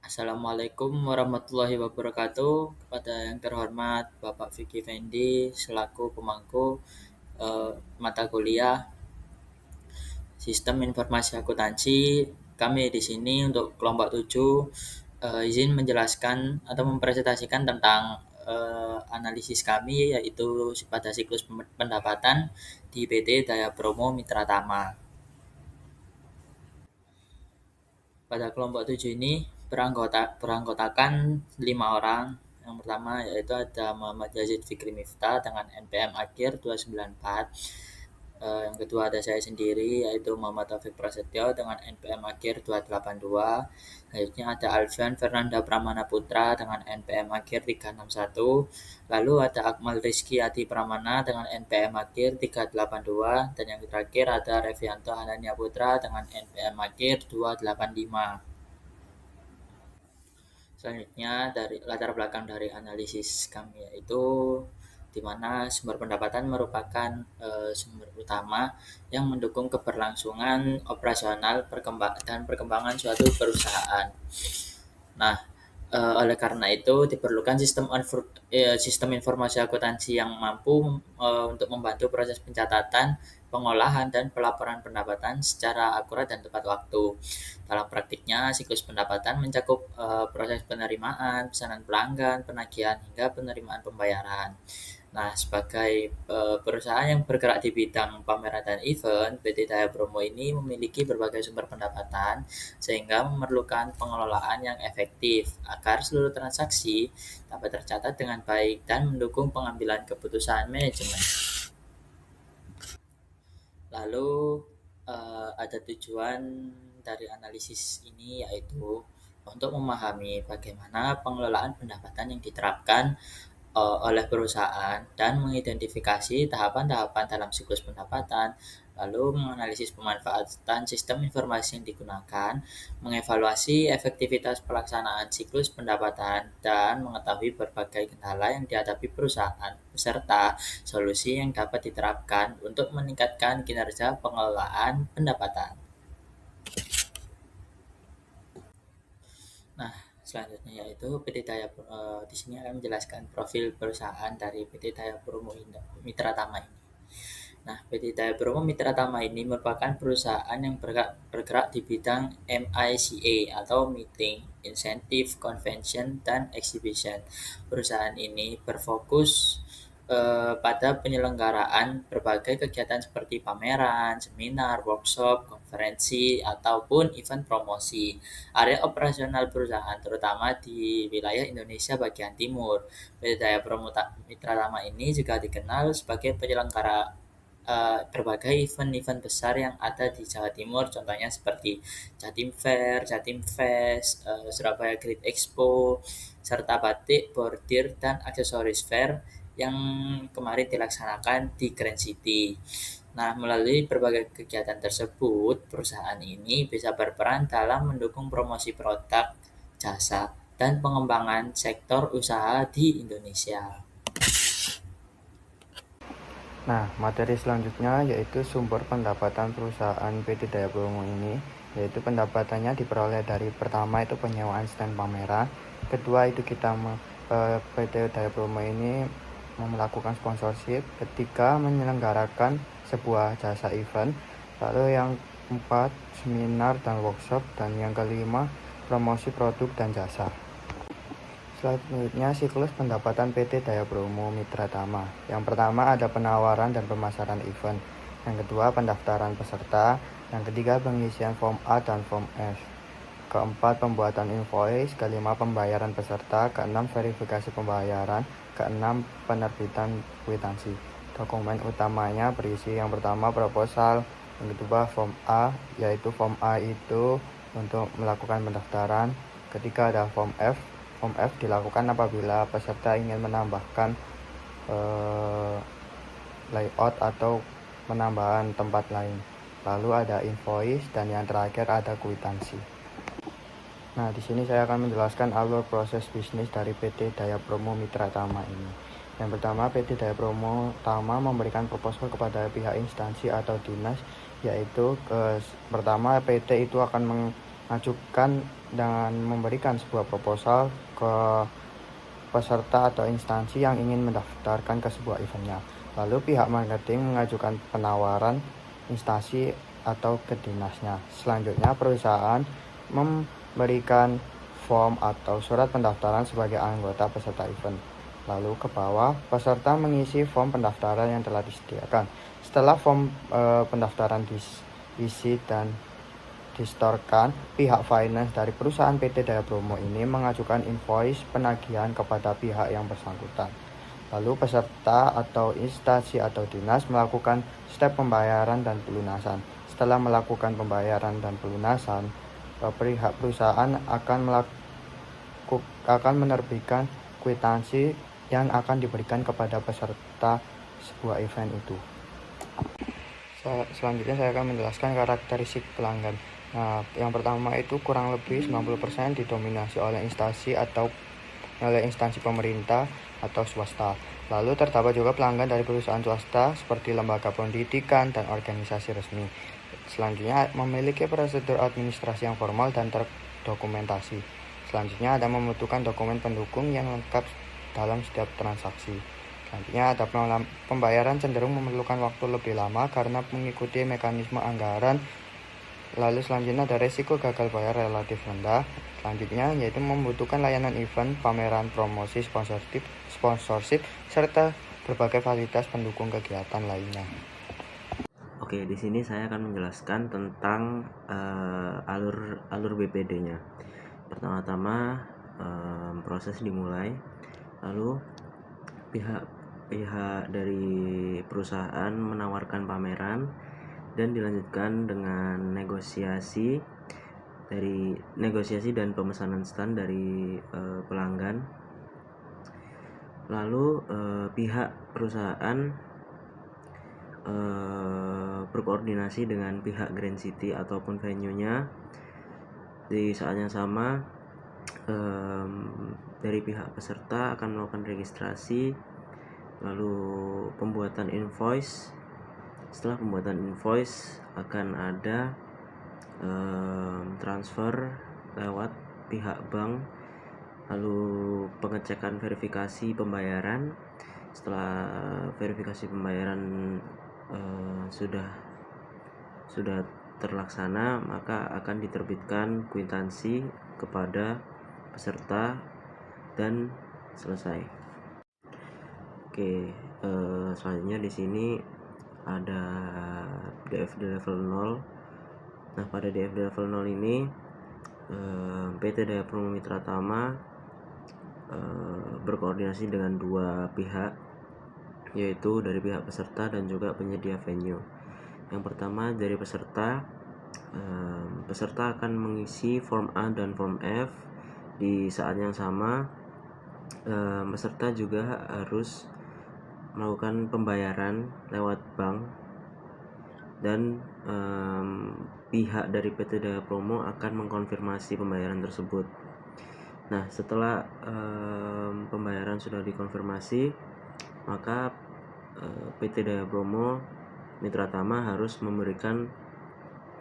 Assalamualaikum warahmatullahi wabarakatuh. Kepada yang terhormat Bapak Vicky Fendi selaku pemangku eh, mata kuliah Sistem Informasi Akuntansi, kami di sini untuk kelompok 7 izin menjelaskan atau mempresentasikan tentang analisis kami yaitu pada siklus pendapatan di PT Daya Promo Mitra Tama. Pada kelompok 7 ini beranggotakan 5 orang. Yang pertama yaitu ada Muhammad Yazid Fikri Miftah dengan NPM akhir 294. Yang kedua ada saya sendiri yaitu Muhammad Taufik Prasetyo dengan NPM akhir 282. Selanjutnya ada Alfian Fernanda Pramana Putra dengan NPM akhir 361. Lalu ada Akmal Rizky Adi Pramana dengan NPM akhir 382. Dan yang terakhir ada Revianto Anania Putra dengan NPM akhir 285. Selanjutnya dari latar belakang dari analisis kami yaitu di mana sumber pendapatan merupakan sumber utama yang mendukung keberlangsungan operasional dan perkembangan suatu perusahaan. Nah, oleh karena itu diperlukan sistem informasi akuntansi yang mampu untuk membantu proses pencatatan, pengolahan, dan pelaporan pendapatan secara akurat dan tepat waktu. Dalam praktiknya, siklus pendapatan mencakup proses penerimaan, pesanan pelanggan, penagihan, hingga penerimaan pembayaran. Nah, sebagai perusahaan yang bergerak di bidang pameran dan event, PT Daya Promo ini memiliki berbagai sumber pendapatan sehingga memerlukan pengelolaan yang efektif agar seluruh transaksi dapat tercatat dengan baik dan mendukung pengambilan keputusan manajemen. Lalu ada tujuan dari analisis ini yaitu untuk memahami bagaimana pengelolaan pendapatan yang diterapkan oleh perusahaan dan mengidentifikasi tahapan-tahapan dalam siklus pendapatan, lalu menganalisis pemanfaatan sistem informasi yang digunakan, mengevaluasi efektivitas pelaksanaan siklus pendapatan, dan mengetahui berbagai kendala yang dihadapi perusahaan, beserta solusi yang dapat diterapkan untuk meningkatkan kinerja pengelolaan pendapatan. Nah, selanjutnya yaitu PT Daya di sini akan menjelaskan profil perusahaan dari PT Daya Promo Mitra Tama ini. Nah, PT Daya Promo Mitra Tama ini merupakan perusahaan yang bergerak di bidang MICA atau Meeting, Incentive, Convention, dan Exhibition. Perusahaan ini berfokus pada penyelenggaraan berbagai kegiatan seperti pameran, seminar, workshop, konferensi, ataupun event promosi. Area operasional perusahaan terutama di wilayah Indonesia bagian timur. PT Daya Promo Mitra Tama ini juga dikenal sebagai penyelenggara berbagai event-event besar yang ada di Jawa Timur, contohnya seperti Jatim Fair, Jatim Fest, Surabaya Great Expo, serta Batik, Bordir, dan Aksesoris Fair yang kemarin dilaksanakan di Grand City. Nah, melalui berbagai kegiatan tersebut, perusahaan ini bisa berperan dalam mendukung promosi produk, jasa, dan pengembangan sektor usaha di Indonesia. Nah, materi selanjutnya yaitu sumber pendapatan perusahaan PT Daya Promo ini, yaitu pendapatannya diperoleh dari pertama itu penyewaan stand pameran, kedua itu PT Daya Promo ini melakukan sponsorship, ketiga menyelenggarakan sebuah jasa event, lalu yang keempat seminar dan workshop, dan yang kelima promosi produk dan jasa. Selanjutnya siklus pendapatan PT Daya Promo Mitra Tama. Yang pertama ada penawaran dan pemasaran event. Yang kedua pendaftaran peserta. Yang ketiga pengisian form A dan form F. Keempat pembuatan invoice. Kelima pembayaran peserta. Keenam verifikasi pembayaran. Keenam penerbitan kwitansi. Dokumen utamanya berisi yang pertama proposal. Yang kedua form A, yaitu form A itu untuk melakukan pendaftaran. Ketiga ada form F. Form F dilakukan apabila peserta ingin menambahkan layout atau penambahan tempat lain. Lalu ada invoice dan yang terakhir ada kwitansi. Nah, di sini saya akan menjelaskan alur proses bisnis dari PT Daya Promo Mitra Tama ini. Yang pertama, PT Daya Promo Tama memberikan proposal kepada pihak instansi atau dinas, yaitu pertama PT itu akan mengajukan dengan memberikan sebuah proposal ke peserta atau instansi yang ingin mendaftarkan ke sebuah eventnya. Lalu pihak marketing mengajukan penawaran instansi atau ke dinasnya. Selanjutnya perusahaan memberikan form atau surat pendaftaran sebagai anggota peserta event. Lalu ke bawah, peserta mengisi form pendaftaran yang telah disediakan. Setelah form pendaftaran diisi dan distorkan, pihak finance dari perusahaan PT Daya Bromo ini mengajukan invoice penagihan kepada pihak yang bersangkutan. Lalu peserta atau instansi atau dinas melakukan step pembayaran dan pelunasan. Setelah melakukan pembayaran dan pelunasan, pihak perusahaan akan menerbitkan kwitansi yang akan diberikan kepada peserta sebuah event itu. Selanjutnya saya akan menjelaskan karakteristik pelanggan. Nah, yang pertama itu kurang lebih 90% didominasi oleh instansi pemerintah atau swasta. Lalu terdapat juga pelanggan dari perusahaan swasta seperti lembaga pendidikan dan organisasi resmi. Selanjutnya memiliki prosedur administrasi yang formal dan terdokumentasi. Selanjutnya ada membutuhkan dokumen pendukung yang lengkap dalam setiap transaksi. Selanjutnya ada pembayaran cenderung memerlukan waktu lebih lama karena mengikuti mekanisme anggaran. Lalu selanjutnya ada resiko gagal bayar relatif rendah. Selanjutnya yaitu membutuhkan layanan event, pameran, promosi, sponsorship, serta berbagai fasilitas pendukung kegiatan lainnya. Oke, di sini saya akan menjelaskan tentang alur BPD-nya. Pertama-tama proses dimulai, lalu pihak dari perusahaan menawarkan pameran dan dilanjutkan dengan negosiasi dan pemesanan stand dari pelanggan. Lalu pihak perusahaan berkoordinasi dengan pihak Grand City ataupun venue-nya. Di saat yang sama dari pihak peserta akan melakukan registrasi, lalu pembuatan invoice. Setelah pembuatan invoice akan ada transfer lewat pihak bank, lalu pengecekan verifikasi pembayaran. Setelah verifikasi pembayaran sudah terlaksana, maka akan diterbitkan kwitansi kepada peserta dan selesai. Oke, selanjutnya di sini ada DFD level 0. Nah, pada DFD level 0 ini PT Daya Promo Mitra Tama berkoordinasi dengan dua pihak, yaitu dari pihak peserta dan juga penyedia venue. Yang pertama dari peserta akan mengisi form A dan form F. Di saat yang sama peserta juga harus melakukan pembayaran lewat bank, dan pihak dari PT Daya Promo akan mengkonfirmasi pembayaran tersebut. Nah, setelah pembayaran sudah dikonfirmasi, maka PT Daya Promo Mitra Tama harus memberikan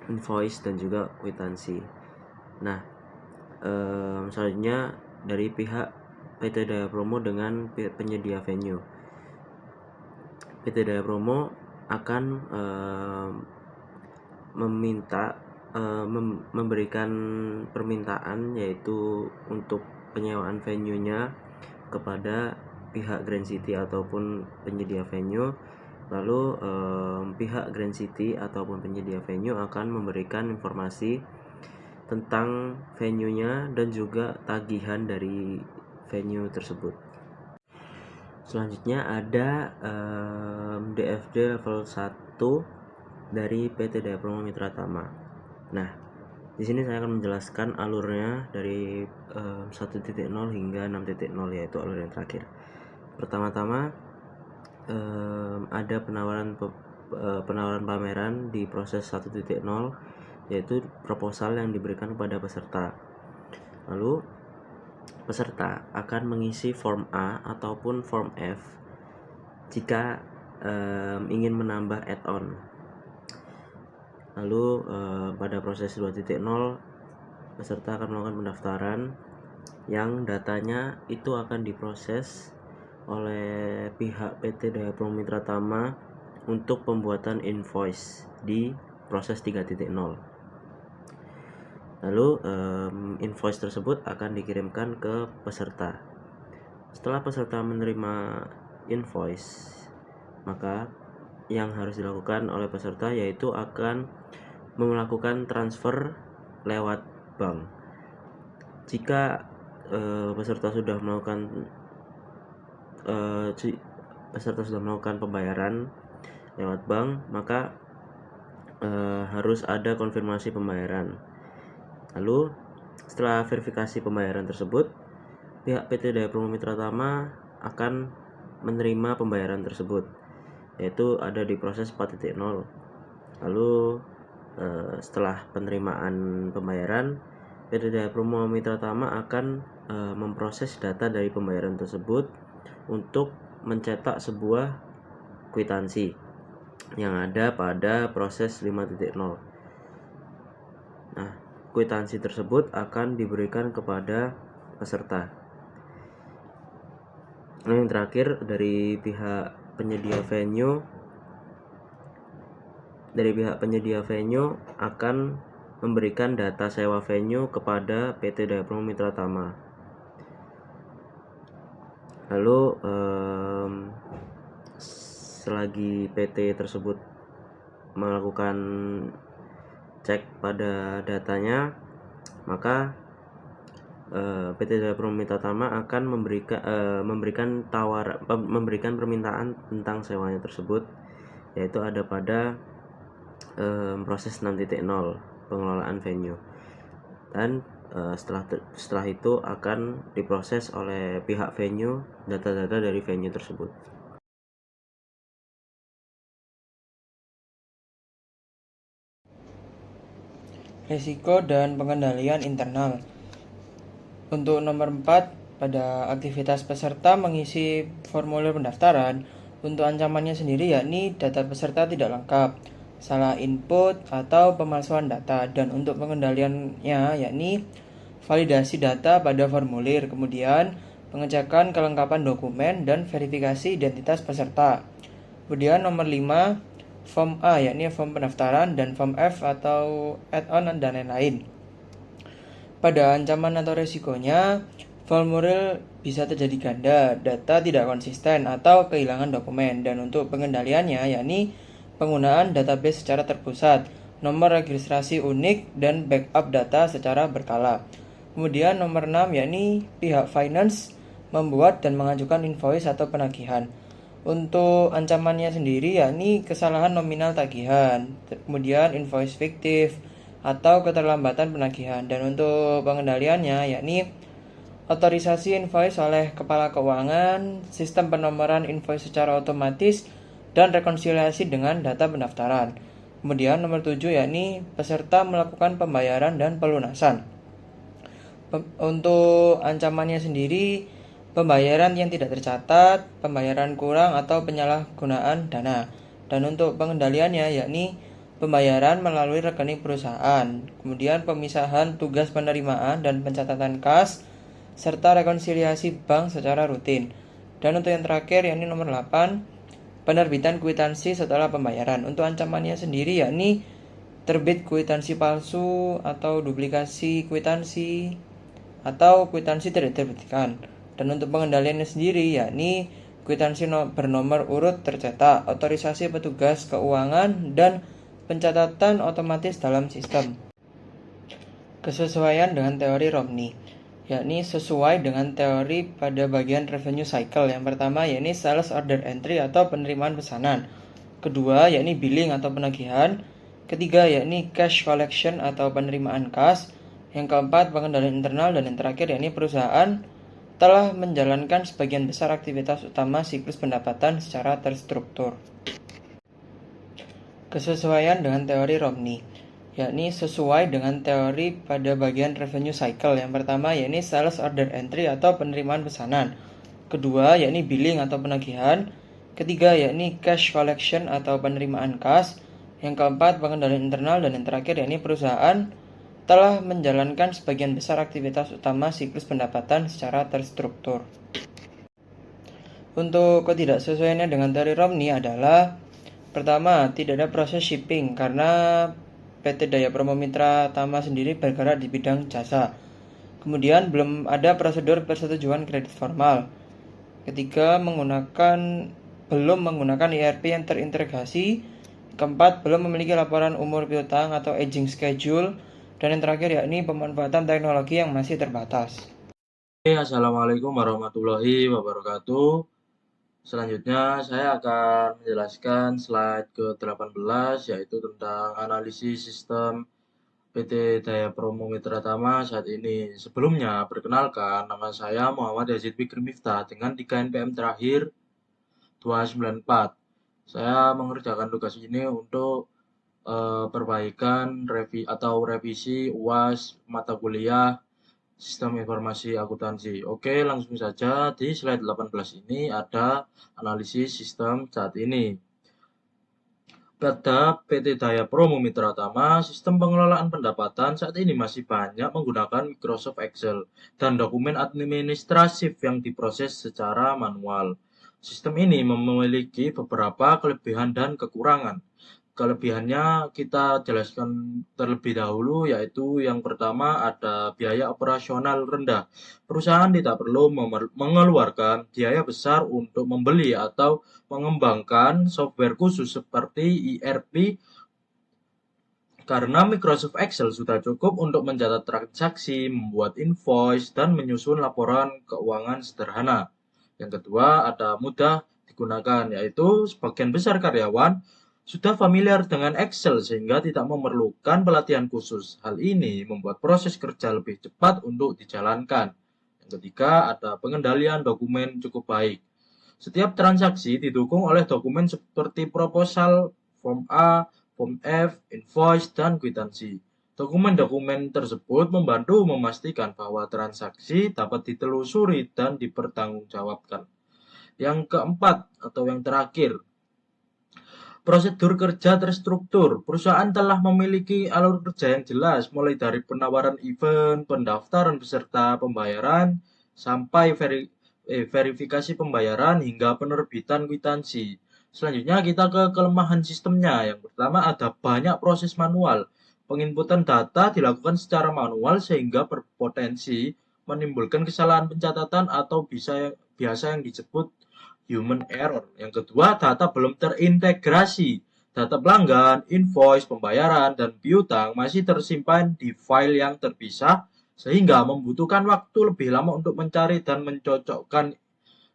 invoice dan juga kwitansi. Nah, selanjutnya dari pihak PT Daya Promo dengan penyedia venue. PT Daya Promo akan memberikan permintaan, yaitu untuk penyewaan venue-nya kepada pihak Grand City ataupun penyedia venue. Lalu pihak Grand City ataupun penyedia venue akan memberikan informasi tentang venue-nya dan juga tagihan dari venue tersebut. Selanjutnya ada DFD level 1 dari PT Daya Promo Mitra Tama. Nah, di sini saya akan menjelaskan alurnya dari 1.0 hingga 6.0, yaitu alur yang terakhir. Pertama-tama ada penawaran pameran di proses 1.0, yaitu proposal yang diberikan kepada peserta. Lalu peserta akan mengisi form A ataupun form F jika ingin menambah add-on. Lalu pada proses 2.0 peserta akan melakukan pendaftaran yang datanya itu akan diproses oleh pihak PT Daya Promo Mitra Tama untuk pembuatan invoice di proses 3.0. Lalu invoice tersebut akan dikirimkan ke peserta. Setelah peserta menerima invoice, maka yang harus dilakukan oleh peserta yaitu akan melakukan transfer lewat bank. Jika peserta sudah melakukan pembayaran lewat bank, maka harus ada konfirmasi pembayaran. Lalu setelah verifikasi pembayaran tersebut, pihak PT Daya Promo Mitra Tama akan menerima pembayaran tersebut, yaitu ada di proses 4.0. Lalu setelah penerimaan pembayaran, PT Daya Promo Mitra Tama akan memproses data dari pembayaran tersebut untuk mencetak sebuah kwitansi yang ada pada proses 5.0. Nah, kwitansi tersebut akan diberikan kepada peserta. Nah, yang terakhir dari pihak penyedia venue akan memberikan data sewa venue kepada PT Daya Promo Mitra Tama. Lalu selagi PT tersebut melakukan cek pada datanya, maka PT Daya Promo Mitra Tama akan memberikan permintaan tentang sewanya tersebut, yaitu ada pada proses 6.0 pengelolaan venue, dan setelah itu akan diproses oleh pihak venue data-data dari venue tersebut. Risiko dan pengendalian internal. Untuk nomor 4, pada aktivitas peserta mengisi formulir pendaftaran, untuk ancamannya sendiri yakni data peserta tidak lengkap, salah input atau pemalsuan data, dan untuk pengendaliannya yakni validasi data pada formulir, kemudian pengecekan kelengkapan dokumen dan verifikasi identitas peserta. Kemudian nomor 5, form A yakni form pendaftaran, dan form F atau add-on dan lain-lain. Pada ancaman atau resikonya, formulir bisa terjadi ganda, data tidak konsisten, atau kehilangan dokumen. Dan untuk pengendaliannya yakni penggunaan database secara terpusat, nomor registrasi unik, dan backup data secara berkala. Kemudian nomor 6 yakni pihak finance membuat dan mengajukan invoice atau penagihan. Untuk ancamannya sendiri yakni kesalahan nominal tagihan, kemudian invoice fiktif, atau keterlambatan penagihan. Dan untuk pengendaliannya yakni otorisasi invoice oleh kepala keuangan, sistem penomoran invoice secara otomatis, dan rekonsiliasi dengan data pendaftaran. Kemudian nomor 7 yakni peserta melakukan pembayaran dan pelunasan. Untuk ancamannya sendiri, pembayaran yang tidak tercatat, pembayaran kurang, atau penyalahgunaan dana. Dan untuk pengendaliannya yakni pembayaran melalui rekening perusahaan, kemudian pemisahan tugas penerimaan dan pencatatan kas, serta rekonsiliasi bank secara rutin. Dan untuk yang terakhir yakni nomor 8, penerbitan kwitansi setelah pembayaran. Untuk ancamannya sendiri yakni terbit kwitansi palsu atau duplikasi kwitansi, atau kwitansi tidak diterbitkan. Dan untuk pengendaliannya sendiri yakni kwitansi bernomor urut tercetak, otorisasi petugas keuangan, dan pencatatan otomatis dalam sistem. Kesesuaian dengan teori Romney, yakni sesuai dengan teori pada bagian revenue cycle. Yang pertama yakni sales order entry atau penerimaan pesanan. Kedua yakni billing atau penagihan. Ketiga yakni cash collection atau penerimaan kas. Yang keempat pengendalian internal, dan yang terakhir yakni perusahaan telah menjalankan sebagian besar aktivitas utama siklus pendapatan secara terstruktur. Kesesuaian dengan teori Romney, yakni sesuai dengan teori pada bagian revenue cycle. Yang pertama yakni sales order entry atau penerimaan pesanan. Kedua yakni billing atau penagihan. Ketiga yakni cash collection atau penerimaan kas. Yang keempat pengendalian internal, dan yang terakhir yakni perusahaan telah menjalankan sebagian besar aktivitas utama siklus pendapatan secara terstruktur. Untuk ketidaksesuaiannya dengan teori Romney adalah pertama, tidak ada proses shipping karena PT Daya Promo Mitra Tama sendiri bergerak di bidang jasa. Kemudian belum ada prosedur persetujuan kredit formal. Ketiga, belum menggunakan ERP yang terintegrasi. Keempat, belum memiliki laporan umur piutang atau aging schedule. Dan yang terakhir yakni pemanfaatan teknologi yang masih terbatas. Assalamualaikum warahmatullahi wabarakatuh. Selanjutnya saya akan menjelaskan slide ke-18 yaitu tentang analisis sistem PT Daya Promo Mitra Tama saat ini. Sebelumnya, perkenalkan nama saya Muhammad Yazid Fikri Miftah dengan 3 NPM terakhir 294. Saya mengerjakan tugas ini untuk perbaikan revisi UAS mata kuliah Sistem Informasi Akuntansi. Oke, langsung saja di slide 18 ini ada analisis sistem saat ini. Pada PT Daya Promo Mitra Tama, sistem pengelolaan pendapatan saat ini masih banyak menggunakan Microsoft Excel dan dokumen administratif yang diproses secara manual. Sistem ini memiliki beberapa kelebihan dan kekurangan. Kelebihannya kita jelaskan terlebih dahulu, yaitu yang pertama ada biaya operasional rendah. Perusahaan tidak perlu mengeluarkan biaya besar untuk membeli atau mengembangkan software khusus seperti ERP karena Microsoft Excel sudah cukup untuk mencatat transaksi, membuat invoice, dan menyusun laporan keuangan sederhana. Yang kedua ada mudah digunakan, yaitu sebagian besar karyawan sudah familiar dengan Excel sehingga tidak memerlukan pelatihan khusus. Hal ini membuat proses kerja lebih cepat untuk dijalankan. Yang ketiga, ada pengendalian dokumen cukup baik. Setiap transaksi didukung oleh dokumen seperti proposal, form A, form F, invoice, dan kwitansi. Dokumen-dokumen tersebut membantu memastikan bahwa transaksi dapat ditelusuri dan dipertanggungjawabkan. Yang keempat atau yang terakhir, prosedur kerja terstruktur. Perusahaan telah memiliki alur kerja yang jelas, mulai dari penawaran event, pendaftaran peserta, pembayaran, sampai verifikasi pembayaran hingga penerbitan kwitansi. Selanjutnya kita ke kelemahan sistemnya. Yang pertama ada banyak proses manual. Penginputan data dilakukan secara manual sehingga berpotensi menimbulkan kesalahan pencatatan atau biasa yang disebut human error. Yang kedua, data belum terintegrasi. Data pelanggan, invoice, pembayaran, dan piutang masih tersimpan di file yang terpisah sehingga membutuhkan waktu lebih lama untuk mencari dan mencocokkan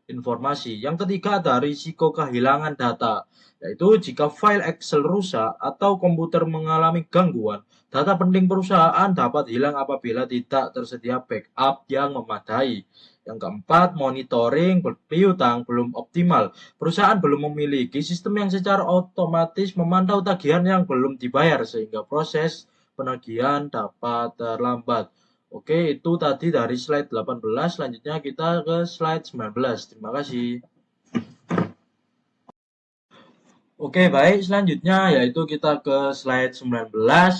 informasi. Yang ketiga ada risiko kehilangan data, yaitu jika file Excel rusak atau komputer mengalami gangguan, data penting perusahaan dapat hilang apabila tidak tersedia backup yang memadai. Yang keempat, monitoring piutang belum optimal. Perusahaan belum memiliki sistem yang secara otomatis memantau tagihan yang belum dibayar sehingga proses penagihan dapat terlambat. Oke, itu tadi dari slide 18. Selanjutnya kita ke slide 19. Terima kasih. Oke, baik. Selanjutnya yaitu kita ke slide 19,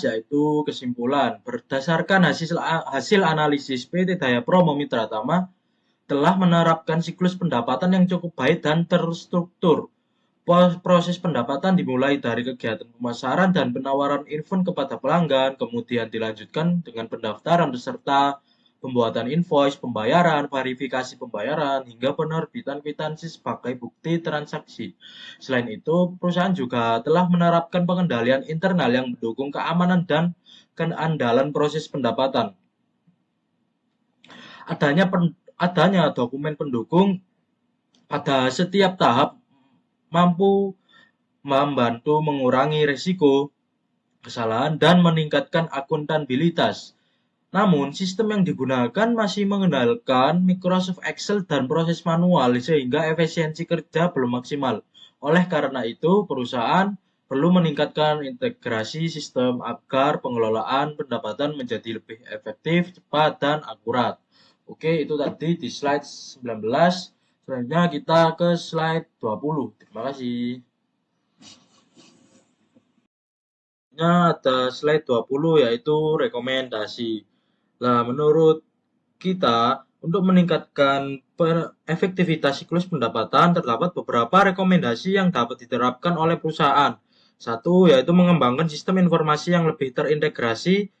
yaitu kesimpulan. Berdasarkan hasil analisis PT Daya Promo Mitra Tama telah menerapkan siklus pendapatan yang cukup baik dan terstruktur. Proses pendapatan dimulai dari kegiatan pemasaran dan penawaran event kepada pelanggan, kemudian dilanjutkan dengan pendaftaran peserta, pembuatan invoice, pembayaran, verifikasi pembayaran, hingga penerbitan kwitansi sebagai bukti transaksi. Selain itu, perusahaan juga telah menerapkan pengendalian internal yang mendukung keamanan dan keandalan proses pendapatan. Adanya dokumen pendukung pada setiap tahap mampu membantu mengurangi risiko kesalahan dan meningkatkan akuntabilitas. Namun, sistem yang digunakan masih mengandalkan Microsoft Excel dan proses manual sehingga efisiensi kerja belum maksimal. Oleh karena itu, perusahaan perlu meningkatkan integrasi sistem agar pengelolaan pendapatan menjadi lebih efektif, cepat, dan akurat. Oke, itu tadi di slide 19. Selanjutnya kita ke slide 20. Terima kasih. selanjutnya ada slide 20 yaitu rekomendasi. Nah, menurut kita untuk meningkatkan efektivitas siklus pendapatan terdapat beberapa rekomendasi yang dapat diterapkan oleh perusahaan. Satu, yaitu mengembangkan sistem informasi yang lebih terintegrasi.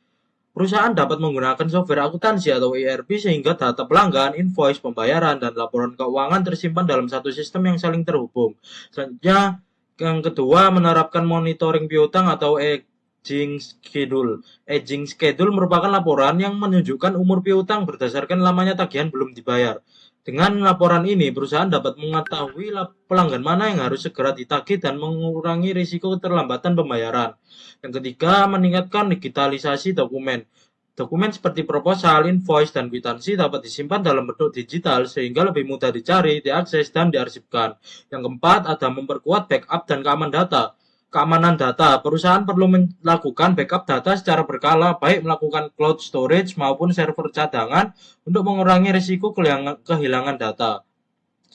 Perusahaan dapat menggunakan software akuntansi atau ERP sehingga data pelanggan, invoice, pembayaran, dan laporan keuangan tersimpan dalam satu sistem yang saling terhubung. Selanjutnya, yang kedua, menerapkan monitoring piutang atau aging schedule. Aging schedule merupakan laporan yang menunjukkan umur piutang berdasarkan lamanya tagihan belum dibayar. Dengan laporan ini, perusahaan dapat mengetahui pelanggan mana yang harus segera ditagih dan mengurangi risiko keterlambatan pembayaran. Yang ketiga, meningkatkan digitalisasi dokumen. Dokumen seperti proposal, invoice, dan kwitansi dapat disimpan dalam bentuk digital sehingga lebih mudah dicari, diakses, dan diarsipkan. Yang keempat, ada memperkuat backup dan keamanan data. Perusahaan perlu melakukan backup data secara berkala, baik melakukan cloud storage maupun server cadangan untuk mengurangi risiko kehilangan data.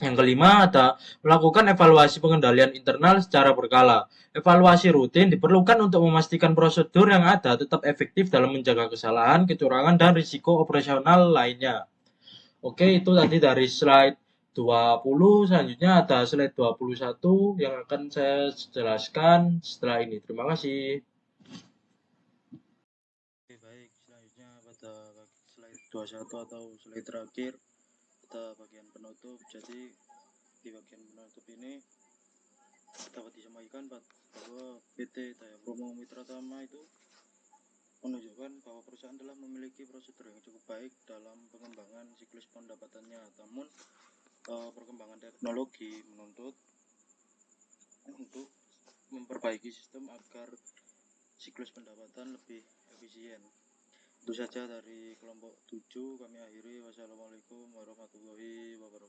Yang kelima, ada melakukan evaluasi pengendalian internal secara berkala. Evaluasi rutin diperlukan untuk memastikan prosedur yang ada tetap efektif dalam menjaga kesalahan, kecurangan, dan risiko operasional lainnya. Oke, itu tadi dari slide 20. Selanjutnya ada slide 21 yang akan saya jelaskan setelah ini. Terima kasih. Oke, baik. Selanjutnya pada slide 21 atau slide terakhir, ada bagian penutup. Jadi di bagian penutup ini dapat disampaikan bahwa PT Daya Promo Mitra Tama itu menunjukkan bahwa perusahaan telah memiliki prosedur yang cukup baik dalam pengembangan siklus pendapatannya. Namun perkembangan teknologi menuntut untuk memperbaiki sistem agar siklus pendapatan lebih efisien. Itu saja dari kelompok 7, kami akhiri. Wassalamualaikum warahmatullahi wabarakatuh.